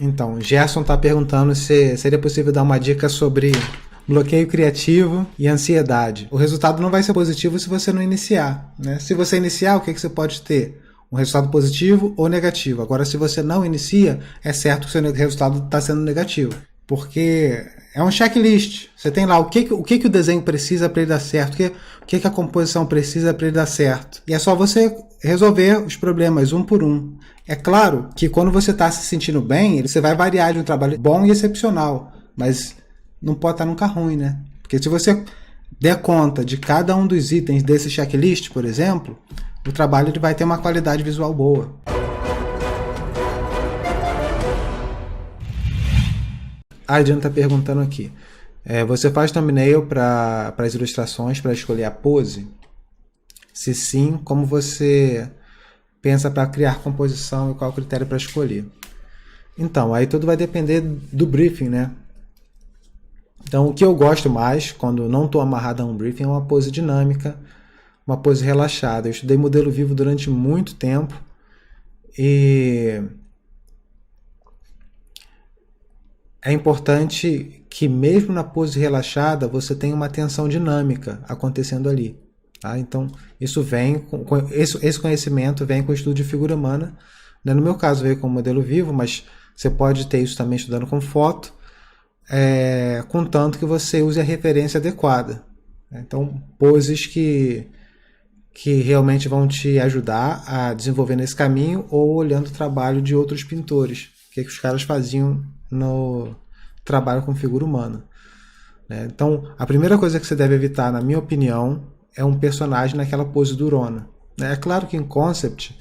Então, Gerson está perguntando se seria possível dar uma dica sobre bloqueio criativo e ansiedade. O resultado não vai ser positivo se você não iniciar, né? Se você iniciar, o que você pode ter? Um resultado positivo ou negativo. Agora, se você não inicia, é certo que o seu resultado está sendo negativo. Porque é um checklist. Você tem lá o que o desenho precisa para ele dar certo, o que a composição precisa para ele dar certo. E é só você resolver os problemas um por um. É claro que quando você está se sentindo bem, você vai variar de um trabalho bom e excepcional, mas não pode estar nunca ruim, né? Porque se você der conta de cada um dos itens desse checklist, por exemplo, o trabalho ele vai ter uma qualidade visual boa. A Adriana está perguntando aqui. Você faz thumbnail para as ilustrações para escolher a pose? Se sim, como você pensa para criar composição e qual o critério para escolher? Então, aí tudo vai depender do briefing, né? Então, o que eu gosto mais, quando não estou amarrado a um briefing, é uma pose dinâmica, uma pose relaxada. Eu estudei modelo vivo durante muito tempo e é importante que mesmo na pose relaxada você tenha uma tensão dinâmica acontecendo ali. Tá? Então, isso vem esse conhecimento vem com o estudo de figura humana. No meu caso veio com modelo vivo, mas você pode ter isso também estudando com foto, contanto que você use a referência adequada. Então, poses que realmente vão te ajudar a desenvolver nesse caminho, ou olhando o trabalho de outros pintores, que os caras faziam no trabalho com figura humana. Então, a primeira coisa que você deve evitar, na minha opinião, é um personagem naquela pose durona. É claro que em concept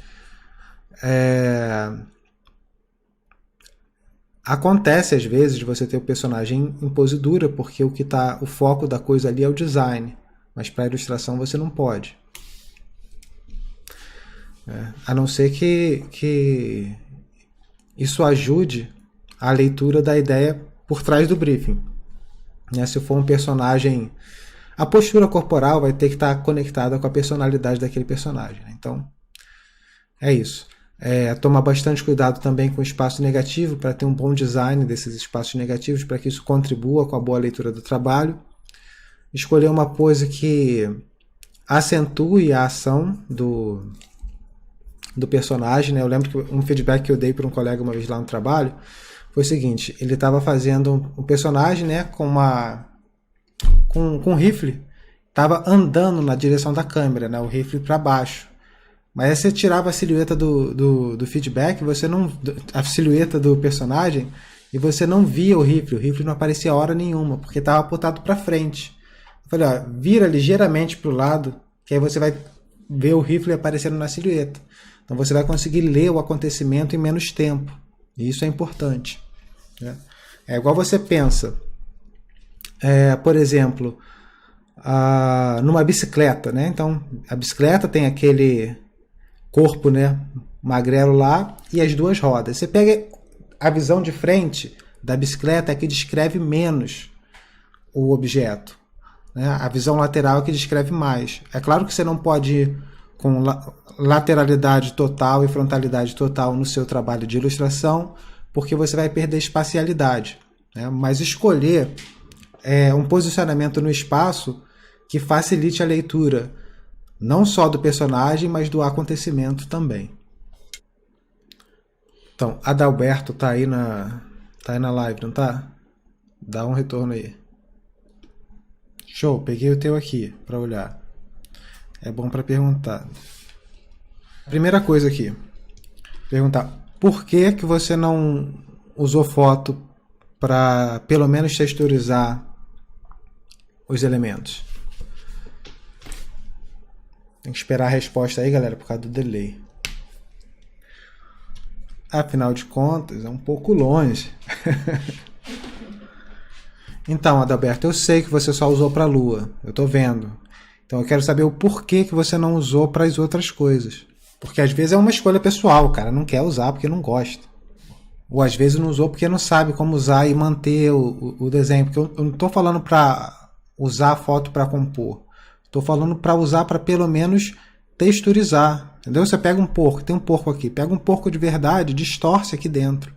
acontece às vezes de você ter o personagem em pose dura, porque o foco da coisa ali é o design, mas para ilustração você não pode. A não ser que isso ajude a leitura da ideia por trás do briefing. Se for um personagem, a postura corporal vai ter que estar conectada com a personalidade daquele personagem. Então, é isso. Tomar bastante cuidado também com o espaço negativo, para ter um bom design desses espaços negativos, para que isso contribua com a boa leitura do trabalho. Escolher uma pose que acentue a ação do personagem, né? Eu lembro que um feedback que eu dei para um colega uma vez lá no trabalho foi o seguinte: ele estava fazendo um personagem, né, com um rifle, estava andando na direção da câmera, né, o rifle para baixo. Mas aí você tirava a silhueta do feedback, a silhueta do personagem, e você não via o rifle não aparecia hora nenhuma, porque estava apontado para frente. Eu falei, vira ligeiramente para o lado, que aí você vai ver o rifle aparecendo na silhueta. Então você vai conseguir ler o acontecimento em menos tempo. E isso é importante. É igual você pensa, por exemplo, numa bicicleta, né? Então a bicicleta tem aquele corpo, né, magrelo lá, e as duas rodas. Você pega a visão de frente da bicicleta, que descreve menos o objeto, né? A visão lateral é que descreve mais. É claro que você não pode ir com lateralidade total e frontalidade total no seu trabalho de ilustração, porque você vai perder espacialidade, né? Mas escolher um posicionamento no espaço que facilite a leitura, não só do personagem, mas do acontecimento também. Então, Adalberto tá aí na live, não tá? Dá um retorno aí. Show, peguei o teu aqui para olhar. É bom para perguntar. Primeira coisa aqui, perguntar por que você não usou foto para pelo menos texturizar os elementos. Tem que esperar a resposta aí, galera, por causa do delay. Afinal de contas, é um pouco longe. Então, Adalberto, eu sei que você só usou para a Lua. Eu estou vendo. Então eu quero saber o porquê que você não usou para as outras coisas. Porque às vezes é uma escolha pessoal, o cara não quer usar porque não gosta. Ou às vezes não usou porque não sabe como usar e manter o desenho. Porque eu não estou falando para usar a foto para compor. Estou falando para usar para pelo menos texturizar. Entendeu? Você pega um porco, tem um porco aqui. Pega um porco de verdade, distorce aqui dentro.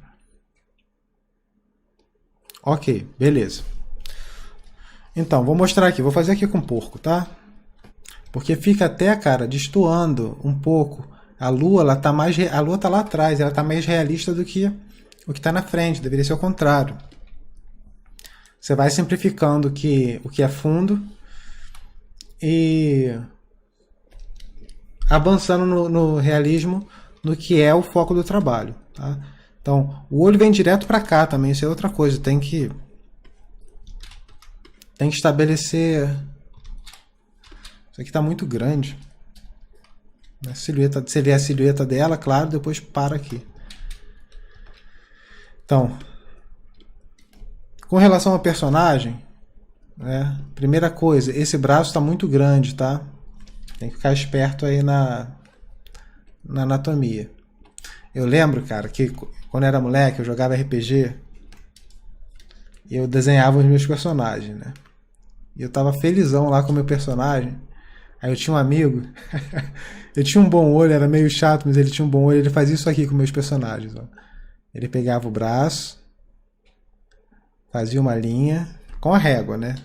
Ok, beleza. Então, vou mostrar aqui. Vou fazer aqui com porco, tá? Porque fica até, cara, destoando um pouco. A lua, a lua tá lá atrás. Ela tá mais realista do que o que tá na frente. Deveria ser o contrário. Você vai simplificando o que é fundo e avançando no realismo no que é o foco do trabalho, tá? Então, o olho vem direto para cá também, isso é outra coisa, tem que estabelecer. Isso aqui está muito grande. A silhueta, você vê a silhueta dela, claro, depois para aqui. Então, com relação ao personagem, né, primeira coisa, esse braço está muito grande, tá? Tem que ficar esperto aí na anatomia. Eu lembro, cara, que quando eu era moleque, eu jogava RPG e eu desenhava os meus personagens, né? E eu tava felizão lá com o meu personagem. Aí eu tinha um amigo, ele tinha um bom olho, era meio chato, mas ele tinha um bom olho, ele fazia isso aqui com meus personagens, ó. Ele pegava o braço, fazia uma linha, com a régua, né?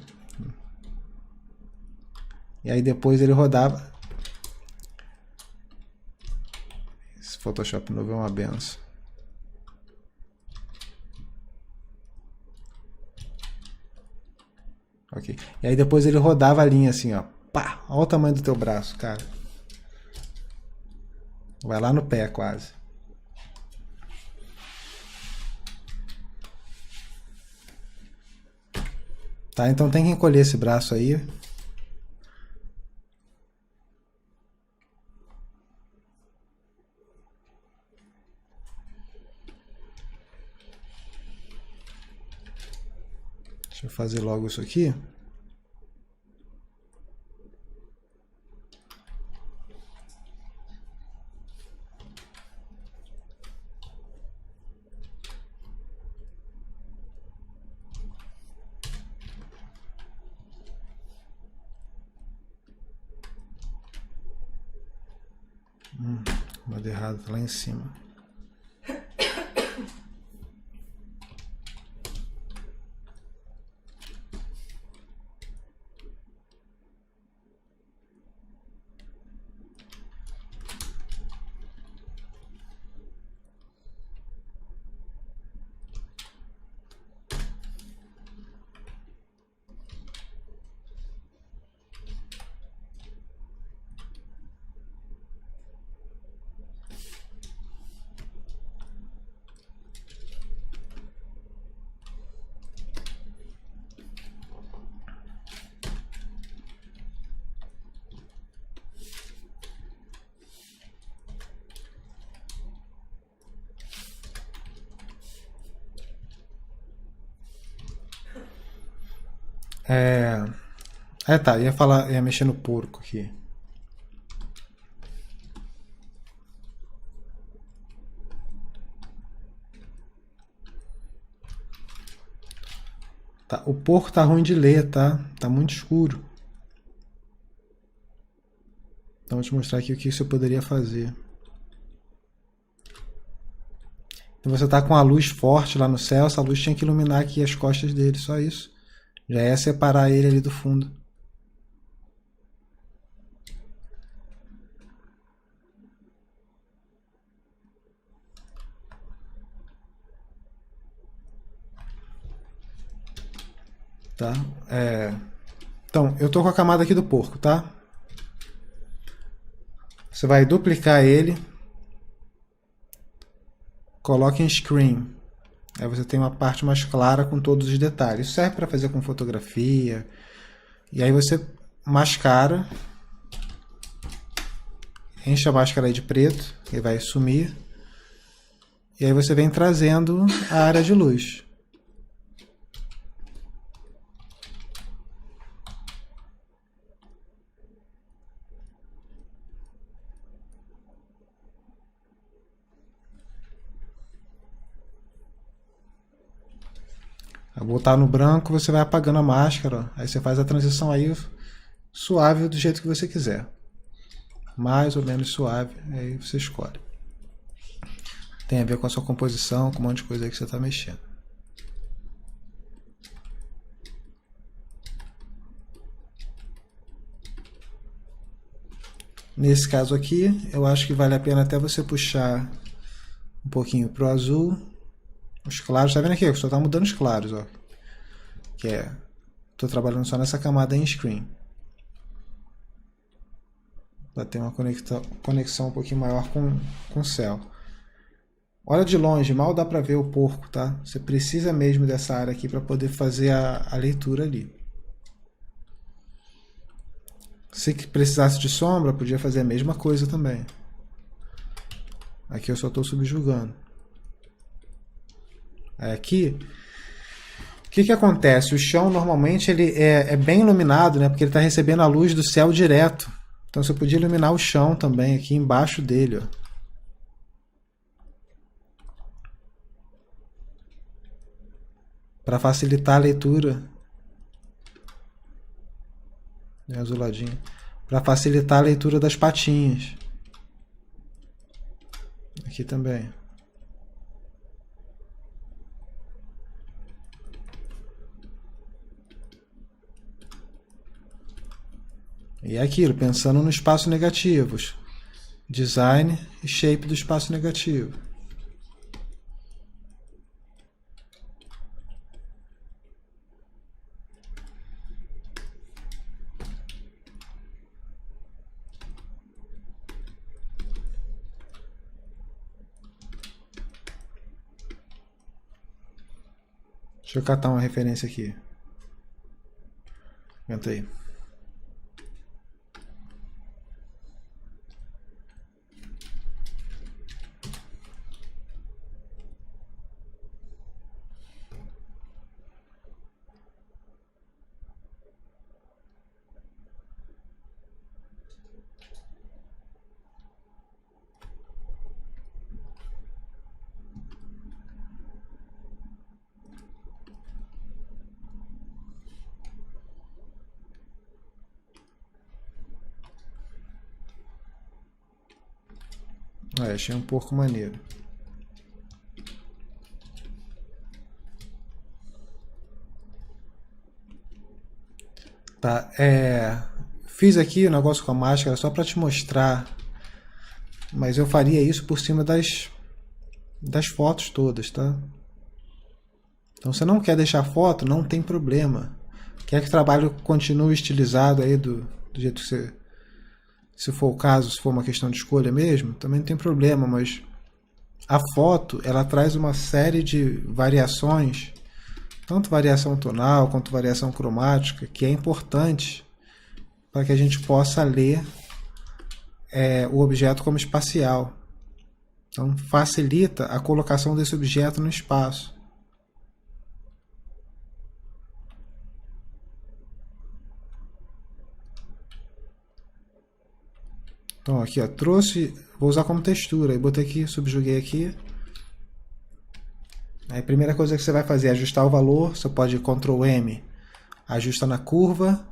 E aí depois ele rodava. Esse Photoshop novo é uma benção. Ok. E aí depois ele rodava a linha assim, ó. Pá! Olha o tamanho do teu braço, cara. Vai lá no pé, quase. Tá, então tem que encolher esse braço aí. Deixa eu fazer logo isso aqui. Modo errado, tá lá em cima. Tá, ia mexer no porco aqui. Tá, o porco tá ruim de ler, tá? Tá muito escuro. Então vou te mostrar aqui o que você poderia fazer. Então você tá com a luz forte lá no céu, essa luz tinha que iluminar aqui as costas dele, só isso. Já é separar ele ali do fundo. Tá? Então, eu tô com a camada aqui do porco, tá? Você vai duplicar ele. Coloque em screen. Aí você tem uma parte mais clara com todos os detalhes. Isso serve para fazer com fotografia. E aí você mascara. Enche a máscara aí de preto, que vai sumir. E aí você vem trazendo a área de luz. Ao botar no branco, você vai apagando a máscara. Ó. Aí você faz a transição aí suave do jeito que você quiser. Mais ou menos suave, aí você escolhe. Tem a ver com a sua composição, com um monte de coisa aí que você está mexendo. Nesse caso aqui, eu acho que vale a pena até você puxar um pouquinho pro azul. Os claros, tá vendo aqui? Eu só tá mudando os claros, ó. Que é, tô trabalhando só nessa camada em screen. Para ter uma conexão um pouquinho maior com o céu. Olha de longe, mal dá para ver o porco, tá? Você precisa mesmo dessa área aqui para poder fazer a leitura ali. Se precisasse de sombra, podia fazer a mesma coisa também. Aqui eu só estou subjugando. Aqui, o que acontece? O chão normalmente ele é bem iluminado, né? Porque ele está recebendo a luz do céu direto. Então você podia iluminar o chão também aqui embaixo dele, ó. Para facilitar a leitura. É azuladinho. Para facilitar a leitura das patinhas. Aqui também. E é aquilo, pensando no espaço negativos. Design e shape do espaço negativo. Deixa eu catar uma referência aqui. Aguenta aí. Achei um porco maneiro. Tá, fiz aqui o negócio com a máscara só para te mostrar, mas eu faria isso por cima das fotos todas, tá? Então, se você não quer deixar foto, não tem problema. Quer que o trabalho continue estilizado aí do jeito que você, se for o caso, se for uma questão de escolha mesmo, também não tem problema, mas a foto, ela traz uma série de variações, tanto variação tonal quanto variação cromática, que é importante para que a gente possa ler o objeto como espacial. Então, facilita a colocação desse objeto no espaço. Então, aqui, ó, trouxe, vou usar como textura, aí botei aqui, subjuguei aqui. Aí, a primeira coisa que você vai fazer é ajustar o valor, você pode Ctrl M, ajusta na curva,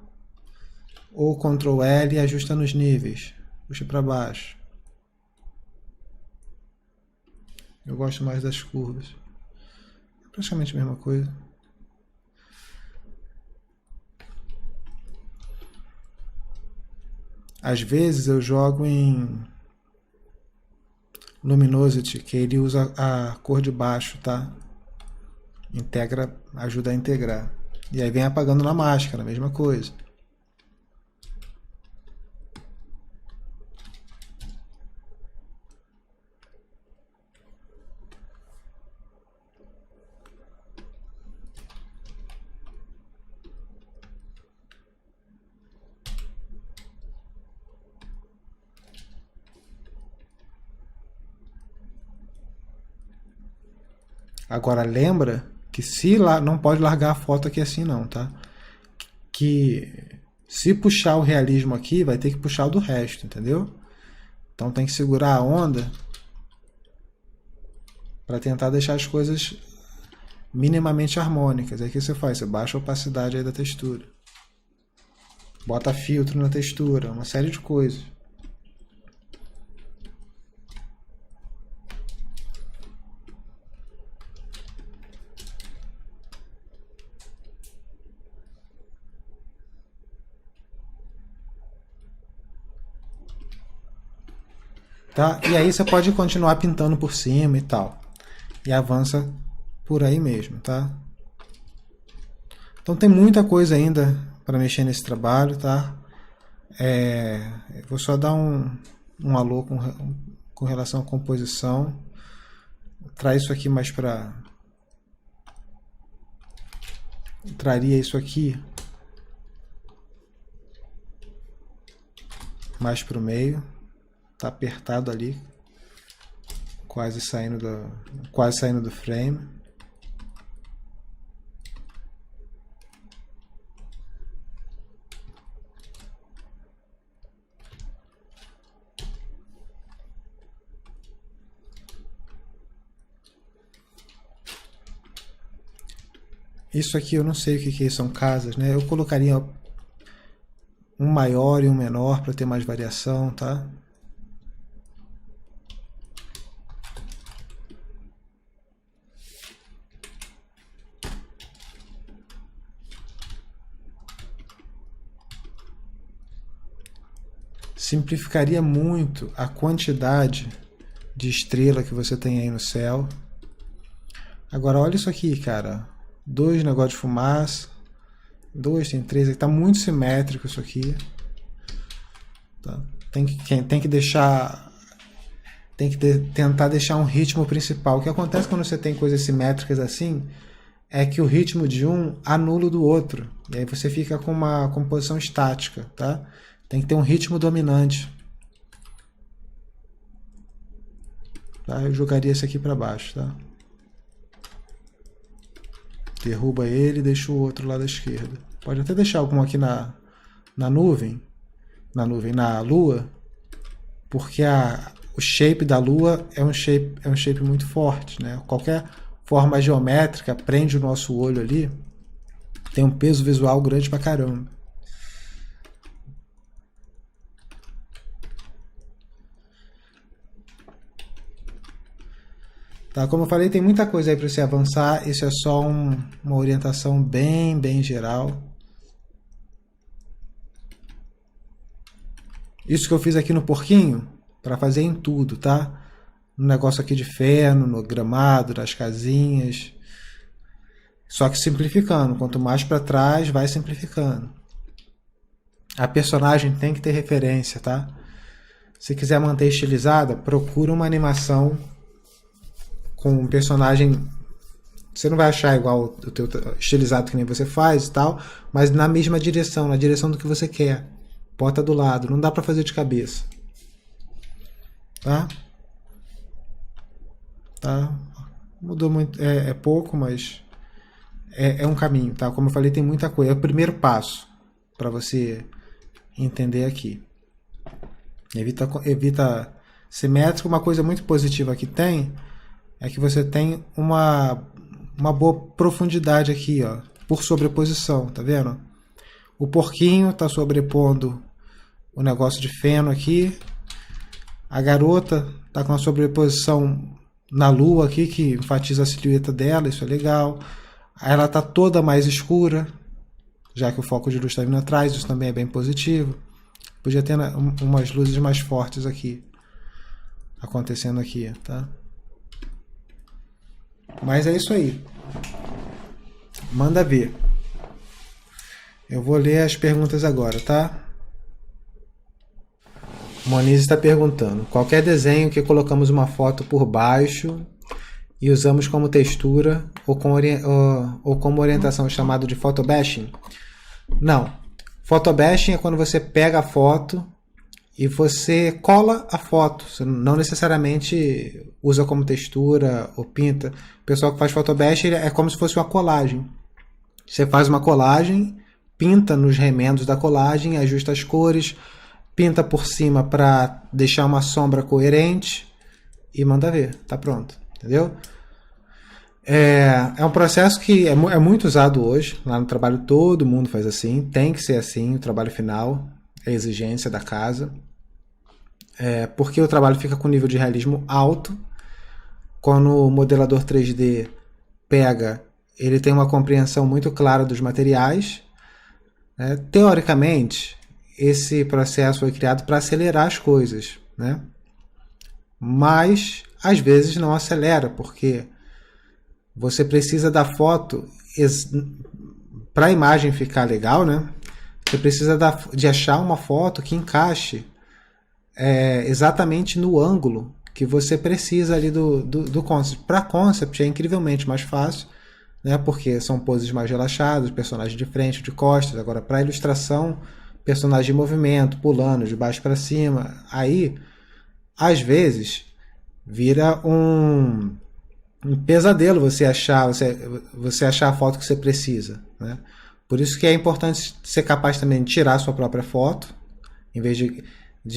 ou Ctrl L e ajusta nos níveis, puxa para baixo. Eu gosto mais das curvas. É praticamente a mesma coisa. Às vezes eu jogo em Luminosity, que ele usa a cor de baixo, tá? Integra, ajuda a integrar. E aí vem apagando na máscara, a mesma coisa. Agora lembra que se não pode largar a foto aqui assim não, tá? Que se puxar o realismo aqui, vai ter que puxar o do resto, entendeu? Então tem que segurar a onda para tentar deixar as coisas minimamente harmônicas. Aí o que você faz? Você baixa a opacidade aí da textura. Bota filtro na textura, uma série de coisas. tá? E aí você pode continuar pintando por cima e tal. E avança por aí mesmo, tá? Então tem muita coisa ainda para mexer nesse trabalho, tá? Eu vou só dar um alô com relação à composição. Traz isso aqui mais para... Traria isso aqui mais para o meio. Tá apertado ali. Quase saindo do frame. Isso aqui eu não sei o que são casas, né? Eu colocaria um maior e um menor para ter mais variação, tá? Simplificaria muito a quantidade de estrela que você tem aí no céu. Agora olha isso aqui, cara. 2 negócios de fumaça. 2, tem 3 aqui. Tá muito simétrico isso aqui. Tá? Tem que deixar... Tem que tentar deixar um ritmo principal. O que acontece quando você tem coisas simétricas assim é que o ritmo de um anula o do outro. E aí você fica com uma composição estática, tá? Tem que ter um ritmo dominante. Tá? Eu jogaria esse aqui para baixo, tá? Derruba ele e deixa o outro lado da esquerda. Pode até deixar algum aqui na nuvem. Na lua. Porque o shape da lua é um shape muito forte, né? Qualquer forma geométrica prende o nosso olho ali. Tem um peso visual grande pra caramba. Tá, como eu falei, tem muita coisa aí para você avançar. Isso é só uma orientação bem geral. Isso que eu fiz aqui no porquinho, para fazer em tudo, tá? No negócio aqui de feno, no gramado, nas casinhas. Só que simplificando. Quanto mais para trás, vai simplificando. A personagem tem que ter referência, tá? Se quiser manter estilizada, procura uma animação com um personagem, você não vai achar igual o teu estilizado que nem você faz e tal, mas na mesma direção, na direção do que você quer. Bota do lado, não dá pra fazer de cabeça. Tá? Tá? Mudou muito, é pouco, mas é um caminho, tá? Como eu falei, tem muita coisa. É o primeiro passo para você entender aqui. Evita simétrico. Uma coisa muito positiva que tem é que você tem uma boa profundidade aqui, ó, por sobreposição, tá vendo? O porquinho está sobrepondo o negócio de feno aqui. A garota está com uma sobreposição na lua aqui, que enfatiza a silhueta dela, isso é legal. Ela está toda mais escura, já que o foco de luz está vindo atrás, isso também é bem positivo. Podia ter umas luzes mais fortes aqui, acontecendo aqui, tá? Mas é isso aí. Manda ver. Eu vou ler as perguntas agora, tá? Moniz está perguntando: qualquer desenho que colocamos uma foto por baixo e usamos como textura ou como orientação chamado de photobashing? Não. Photobashing é quando você pega a foto e você cola a foto. Você não necessariamente usa como textura ou pinta. O pessoal que faz photobashing é como se fosse uma colagem. Você faz uma colagem, pinta nos remendos da colagem, ajusta as cores, pinta por cima para deixar uma sombra coerente e manda ver. Tá pronto. Entendeu? É um processo que é muito usado hoje. Lá no trabalho todo mundo faz assim. Tem que ser assim o trabalho final. É a exigência da casa. Porque o trabalho fica com nível de realismo alto. Quando o modelador 3D pega, ele tem uma compreensão muito clara dos materiais. Teoricamente, esse processo foi criado para acelerar as coisas, né? mas às vezes não acelera, porque você precisa da foto para a imagem ficar legal, né? Você precisa de achar uma foto que encaixe exatamente no ângulo que você precisa ali do concept. Para concept é incrivelmente mais fácil, né? Porque são poses mais relaxadas, personagem de frente, de costas. Agora, para ilustração, personagem em movimento, pulando de baixo para cima, aí às vezes vira um pesadelo você achar a foto que você precisa, né? Por isso que é importante ser capaz também de tirar a sua própria foto, em vez de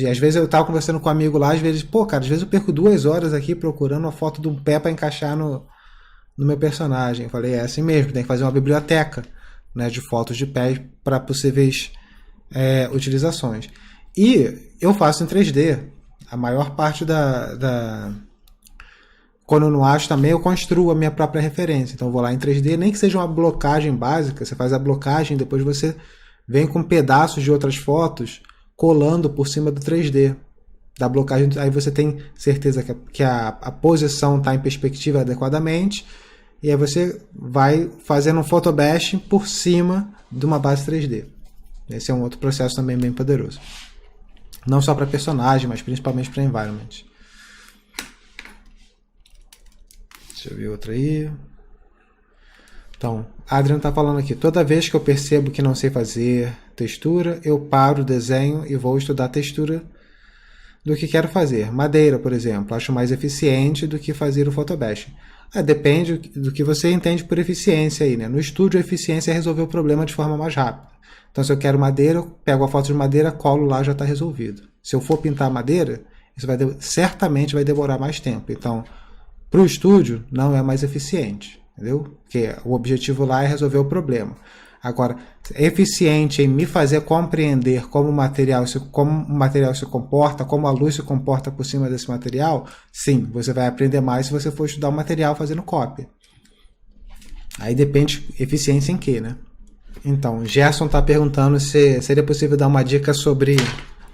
às vezes eu estava conversando com um amigo lá, às vezes eu perco 2 horas aqui procurando uma foto de um pé para encaixar no meu personagem. Eu falei, é assim mesmo, tem que fazer uma biblioteca, né, de fotos de pés para possíveis utilizações. E eu faço em 3D. A maior parte quando eu não acho também, eu construo a minha própria referência. Então eu vou lá em 3D, nem que seja uma blocagem básica, você faz a blocagem, depois você vem com pedaços de outras fotos colando por cima do 3D da blocagem. Aí você tem certeza que a posição está em perspectiva adequadamente, e aí você vai fazendo um photobashing por cima de uma base 3D. Esse é um outro processo também bem poderoso. Não só para personagem, mas principalmente para environment. Deixa eu ver outra aí. Então, Adriano está falando aqui. Toda vez que eu percebo que não sei fazer textura, eu paro o desenho e vou estudar a textura do que quero fazer. Madeira, por exemplo, acho mais eficiente do que fazer o photobashing. Depende do que você entende por eficiência aí, né? No estúdio, a eficiência é resolver o problema de forma mais rápida. Então, se eu quero madeira, eu pego a foto de madeira, colo lá, já está resolvido. Se eu for pintar madeira, isso certamente vai demorar mais tempo. Então, para o estúdio, não é mais eficiente, entendeu? Porque o objetivo lá é resolver o problema. Agora, é eficiente em me fazer compreender como o material se comporta, como a luz se comporta por cima desse material, sim, você vai aprender mais se você for estudar o material fazendo cópia. Aí depende eficiência em quê, né? Então, Gerson está perguntando se seria possível dar uma dica sobre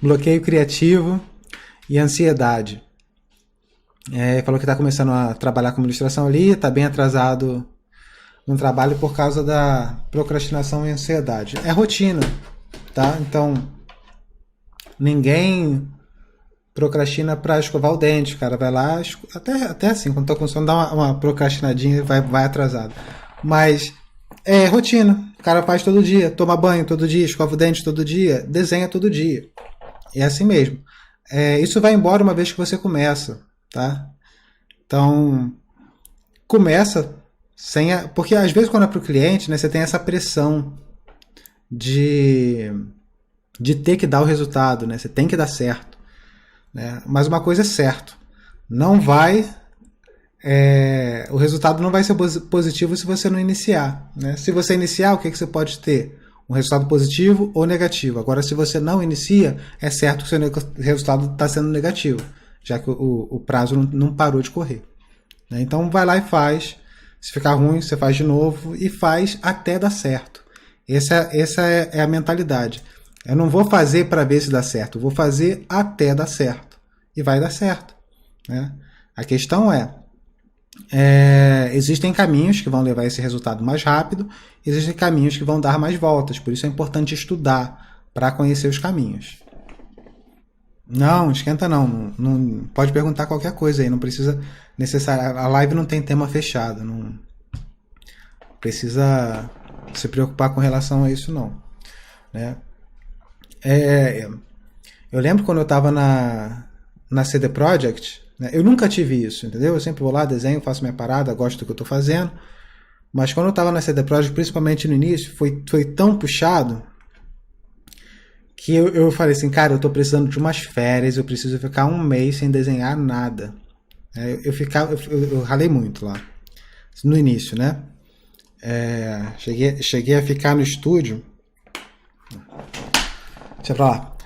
bloqueio criativo e ansiedade. Falou que está começando a trabalhar com ilustração ali, está bem atrasado no trabalho por causa da procrastinação e ansiedade. É rotina, tá? Então, ninguém procrastina para escovar o dente. O cara vai lá, até assim, quando está começando a dar uma procrastinadinha, vai atrasado. Mas é rotina. O cara faz todo dia, toma banho todo dia, escova o dente todo dia, desenha todo dia. É assim mesmo. Isso vai embora uma vez que você começa, tá? Então, começa porque às vezes quando é para o cliente, né, você tem essa pressão de ter que dar o resultado, né? Você tem que dar certo, né? Mas uma coisa é certo, o resultado não vai ser positivo se você não iniciar, né? Se você iniciar, o que você pode ter? Um resultado positivo ou negativo. Agora, se você não inicia, é certo que o seu resultado está sendo negativo, já que o prazo não parou de correr, né? Então vai lá e faz. Se ficar ruim, você faz de novo e faz até dar certo. Essa é a mentalidade. Eu não vou fazer para ver se dá certo, eu vou fazer até dar certo. E vai dar certo, né? A questão existem caminhos que vão levar esse resultado mais rápido, existem caminhos que vão dar mais voltas, por isso é importante estudar para conhecer os caminhos. Não, esquenta não, pode perguntar qualquer coisa aí, não precisa necessariamente, a live não tem tema fechado, não precisa se preocupar com relação a isso não, né? Eu lembro quando eu estava na CD Projekt, né, eu nunca tive isso, entendeu? Eu sempre vou lá, desenho, faço minha parada, gosto do que eu estou fazendo, mas quando eu estava na CD Projekt, principalmente no início, foi tão puxado que eu falei assim, cara, eu estou precisando de umas férias, eu preciso ficar 1 mês sem desenhar nada. Eu ralei muito lá, no início, né? Cheguei a ficar no estúdio. Deixa pra lá.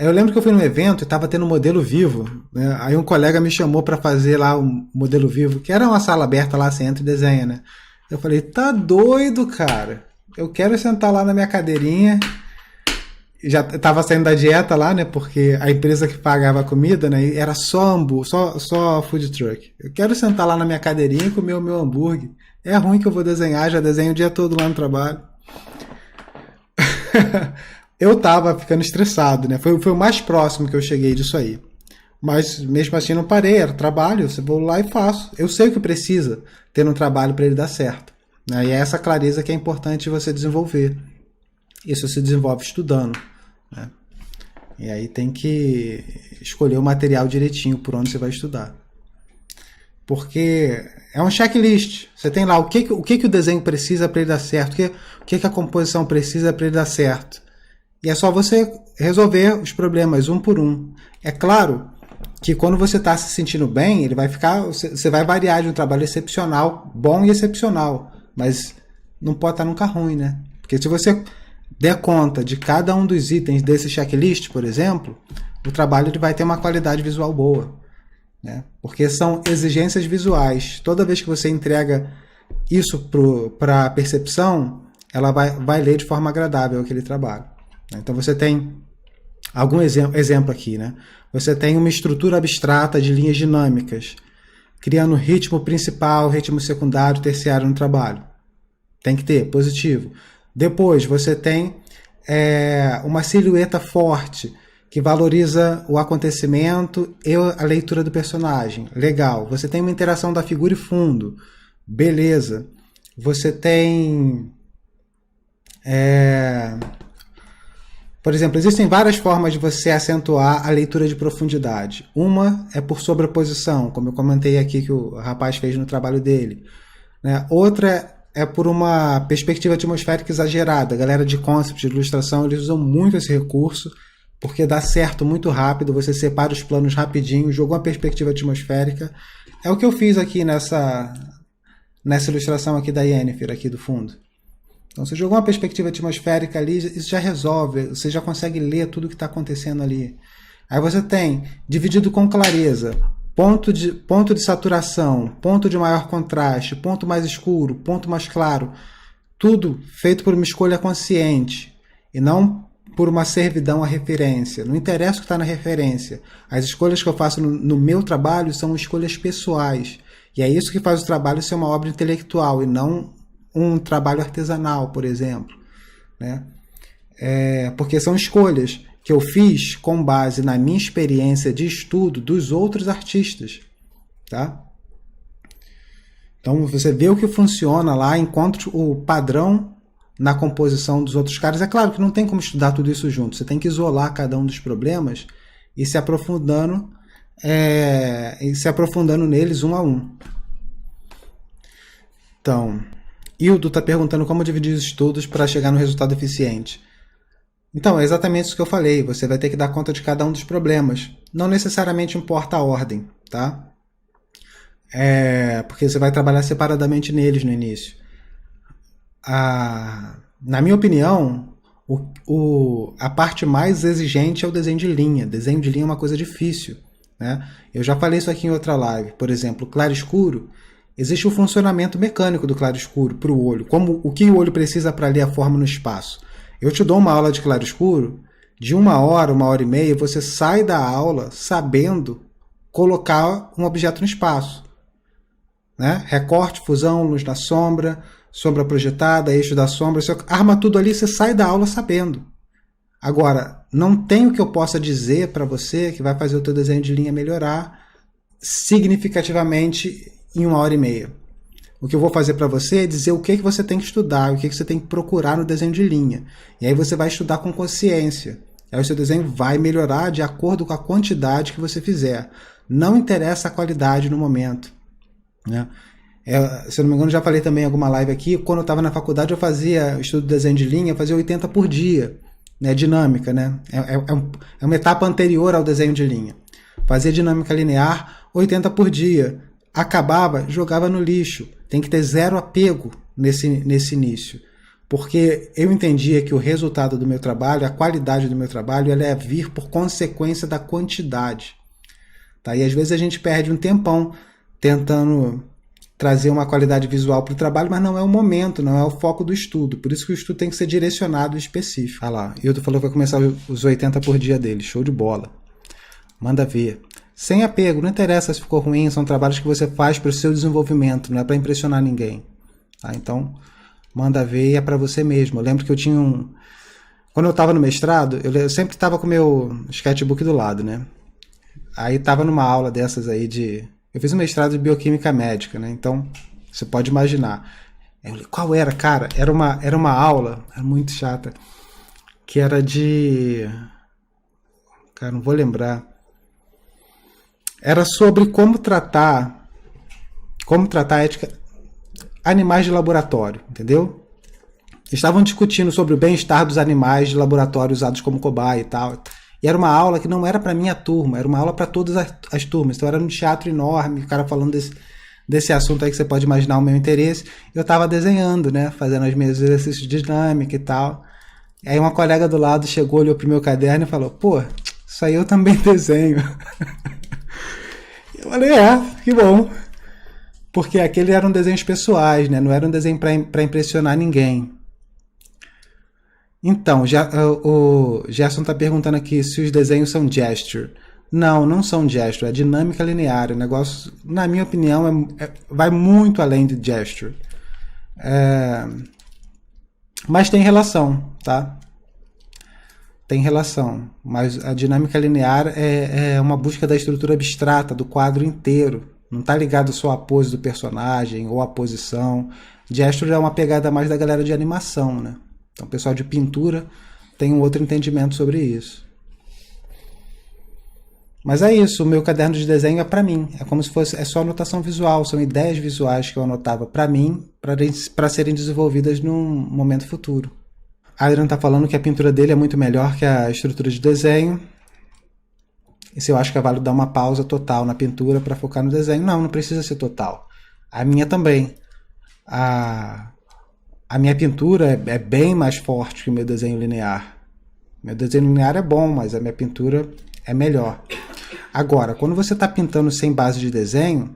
Eu lembro que eu fui num evento e estava tendo um modelo vivo, né? Aí um colega me chamou para fazer lá um modelo vivo, que era uma sala aberta lá, você entra e desenha, né? Eu falei, tá doido, cara? Eu quero sentar lá na minha cadeirinha já estava saindo da dieta lá, né? Porque a empresa que pagava a comida, né? Era só hambúrguer, só food truck. Eu quero sentar lá na minha cadeirinha e comer o meu hambúrguer. É ruim que eu vou desenhar, já desenho o dia todo lá no trabalho. Eu tava ficando estressado, né? Foi o mais próximo que eu cheguei disso aí. Mas mesmo assim não parei, era trabalho, eu vou lá e faço. Eu sei o que precisa ter no trabalho para ele dar certo. Né? E é essa clareza que é importante você desenvolver. Isso se desenvolve estudando. Né? E aí tem que escolher o material direitinho por onde você vai estudar. Porque é um checklist. Você tem lá o que o desenho precisa para ele dar certo, o que a composição precisa para ele dar certo. E é só você resolver os problemas um por um. É claro que quando você está se sentindo bem, ele vai ficar, você vai variar de um trabalho excepcional, bom e excepcional, mas não pode estar nunca ruim, né? Porque se você der conta de cada um dos itens desse checklist, por exemplo, o trabalho ele vai ter uma qualidade visual boa, né? Porque são exigências visuais. Toda vez que você entrega isso para a percepção, ela vai ler de forma agradável aquele trabalho. Então você tem algum exemplo aqui, né? Você tem uma estrutura abstrata de linhas dinâmicas, criando ritmo principal, ritmo secundário, terciário no trabalho. Tem que ter, positivo. Depois você tem uma silhueta forte, que valoriza o acontecimento e a leitura do personagem. Legal. Você tem uma interação da figura e fundo. Beleza. Você tem... Por exemplo, existem várias formas de você acentuar a leitura de profundidade. Uma é por sobreposição, como eu comentei aqui que o rapaz fez no trabalho dele. Né? Outra é por uma perspectiva atmosférica exagerada. A galera de concept, de ilustração, eles usam muito esse recurso, porque dá certo muito rápido, você separa os planos rapidinho, jogou uma perspectiva atmosférica. É o que eu fiz aqui nessa ilustração aqui da Yennefer, aqui do fundo. Então, você jogou uma perspectiva atmosférica ali, isso já resolve, você já consegue ler tudo o que está acontecendo ali. Aí você tem, dividido com clareza, ponto de saturação, ponto de maior contraste, ponto mais escuro, ponto mais claro, tudo feito por uma escolha consciente, e não por uma servidão à referência. Não interessa o que está na referência. As escolhas que eu faço no meu trabalho são escolhas pessoais. E é isso que faz o trabalho ser uma obra intelectual e não um trabalho artesanal, por exemplo. Né? Porque são escolhas que eu fiz com base na minha experiência de estudo dos outros artistas. Tá? Então você vê o que funciona lá, encontra o padrão na composição dos outros caras. É claro que não tem como estudar tudo isso junto. Você tem que isolar cada um dos problemas e se aprofundando neles um a um. Então, Hildo está perguntando como dividir os estudos para chegar no resultado eficiente. Então, é exatamente isso que eu falei. Você vai ter que dar conta de cada um dos problemas. Não necessariamente importa a ordem, tá? Porque você vai trabalhar separadamente neles no início. Na minha opinião, a parte mais exigente é o desenho de linha. Desenho de linha é uma coisa difícil. Né? Eu já falei isso aqui em outra live. Por exemplo, claro escuro. Existe o funcionamento mecânico do claro escuro para o olho. O que o olho precisa para ler a forma no espaço. Eu te dou uma aula de claro escuro, de 1 hora e meia, você sai da aula sabendo colocar um objeto no espaço. Né? Recorte, fusão, luz na sombra, sombra projetada, eixo da sombra, você arma tudo ali, você sai da aula sabendo. Agora, não tem o que eu possa dizer para você que vai fazer o teu desenho de linha melhorar significativamente em 1 hora e meia. O que eu vou fazer para você é dizer o que você tem que estudar, o que você tem que procurar no desenho de linha. E aí você vai estudar com consciência. Aí o seu desenho vai melhorar de acordo com a quantidade que você fizer. Não interessa a qualidade no momento. Né? Se eu não me engano, já falei também em alguma live aqui, quando eu estava na faculdade eu fazia estudo de desenho de linha, eu fazia 80 por dia, né? Dinâmica, né? É uma etapa anterior ao desenho de linha. Fazia dinâmica linear, 80 por dia. Acabava, jogava no lixo. Tem que ter zero apego nesse início. Porque eu entendia que o resultado do meu trabalho, a qualidade do meu trabalho, ela ia vir por consequência da quantidade. Tá? E às vezes a gente perde um tempão tentando trazer uma qualidade visual para o trabalho, mas não é o momento, não é o foco do estudo. Por isso que o estudo tem que ser direcionado e específico. Ah lá, Hilton falou que vai começar os 80 por dia dele. Show de bola. Manda ver. Sem apego, não interessa se ficou ruim, são trabalhos que você faz para o seu desenvolvimento, não é para impressionar ninguém. Tá? Então, manda ver e é para você mesmo. Eu lembro que eu tinha Quando eu estava no mestrado, eu sempre estava com o meu sketchbook do lado, né? Aí estava numa aula dessas aí Eu fiz um mestrado de bioquímica médica, né? Então, você pode imaginar. Eu falei, qual era, cara? Era uma aula, era muito chata, que era de... Cara, não vou lembrar. Era sobre como tratar ética animais de laboratório, entendeu? Estavam discutindo sobre o bem-estar dos animais de laboratório usados como cobaia e tal. E era uma aula que não era para minha turma, era uma aula para todas as turmas. Então era um teatro enorme, o cara falando desse assunto aí que você pode imaginar o meu interesse. Eu estava desenhando, né? Fazendo os meus exercícios de dinâmica e tal. Aí uma colega do lado chegou, olhou pro meu caderno e falou, pô, isso aí eu também desenho. Eu falei, que bom. Porque aquele eram desenhos pessoais, né? Não era um desenho para impressionar ninguém. Então, o Gerson está perguntando aqui se os desenhos são gesture. Não, não são gesture, é dinâmica linear. O negócio, na minha opinião, vai muito além de gesture. Mas tem relação, tá? Tem relação. Mas a dinâmica linear é uma busca da estrutura abstrata, do quadro inteiro. Não está ligado só à pose do personagem ou à posição. Gesture é uma pegada mais da galera de animação, né? Então, o pessoal de pintura tem um outro entendimento sobre isso. Mas é isso, o meu caderno de desenho é para mim. É como se fosse, é só anotação visual, são ideias visuais que eu anotava para mim, para serem desenvolvidas num momento futuro. A Adriana está falando que a pintura dele é muito melhor que a estrutura de desenho. Isso eu acho que é válido dar uma pausa total na pintura para focar no desenho. Não precisa ser total. A minha também. A minha pintura é bem mais forte que o meu desenho linear. Meu desenho linear é bom, mas a minha pintura é melhor. Agora, quando você está pintando sem base de desenho,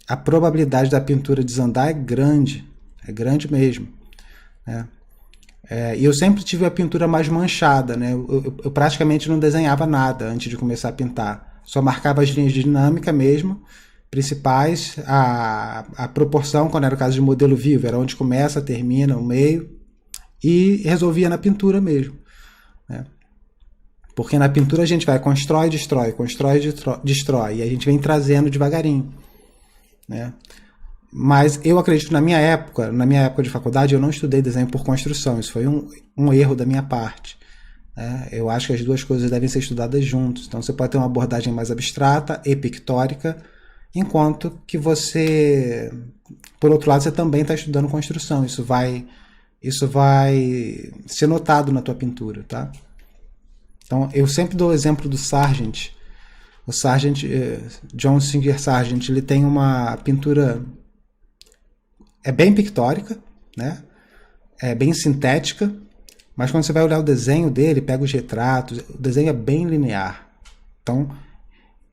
a probabilidade da pintura desandar é grande mesmo. Né? E eu sempre tive a pintura mais manchada. Né? Eu praticamente não desenhava nada antes de começar a pintar. Só marcava as linhas de dinâmica mesmo, principais, a proporção, quando era o caso de modelo vivo, era onde começa, termina, o meio, e resolvia na pintura mesmo. Né? Porque na pintura a gente vai constrói, destrói, e a gente vem trazendo devagarinho. Né? Mas eu acredito que na minha época de faculdade, eu não estudei desenho por construção, isso foi um erro da minha parte. Né? Eu acho que as duas coisas devem ser estudadas juntos. Então você pode ter uma abordagem mais abstrata e pictórica, enquanto que você, por outro lado, você também está estudando construção. Isso vai ser notado na tua pintura, tá? Então, eu sempre dou o exemplo do Sargent. O Sargent, John Singer Sargent, ele tem uma pintura bem pictórica, né? É bem sintética, mas quando você vai olhar o desenho dele, pega os retratos, o desenho é bem linear. Então,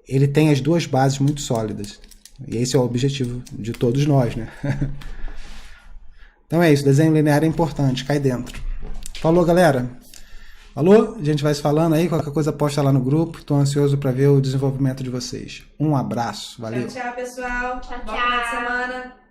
ele tem as duas bases muito sólidas. E esse é o objetivo de todos nós, né? Então é isso, desenho linear é importante, cai dentro. Falou, galera? Falou? A gente vai se falando aí, qualquer coisa posta lá no grupo. Estou ansioso para ver o desenvolvimento de vocês. Um abraço, valeu. Tchau, pessoal. Tchau, Bom final de semana.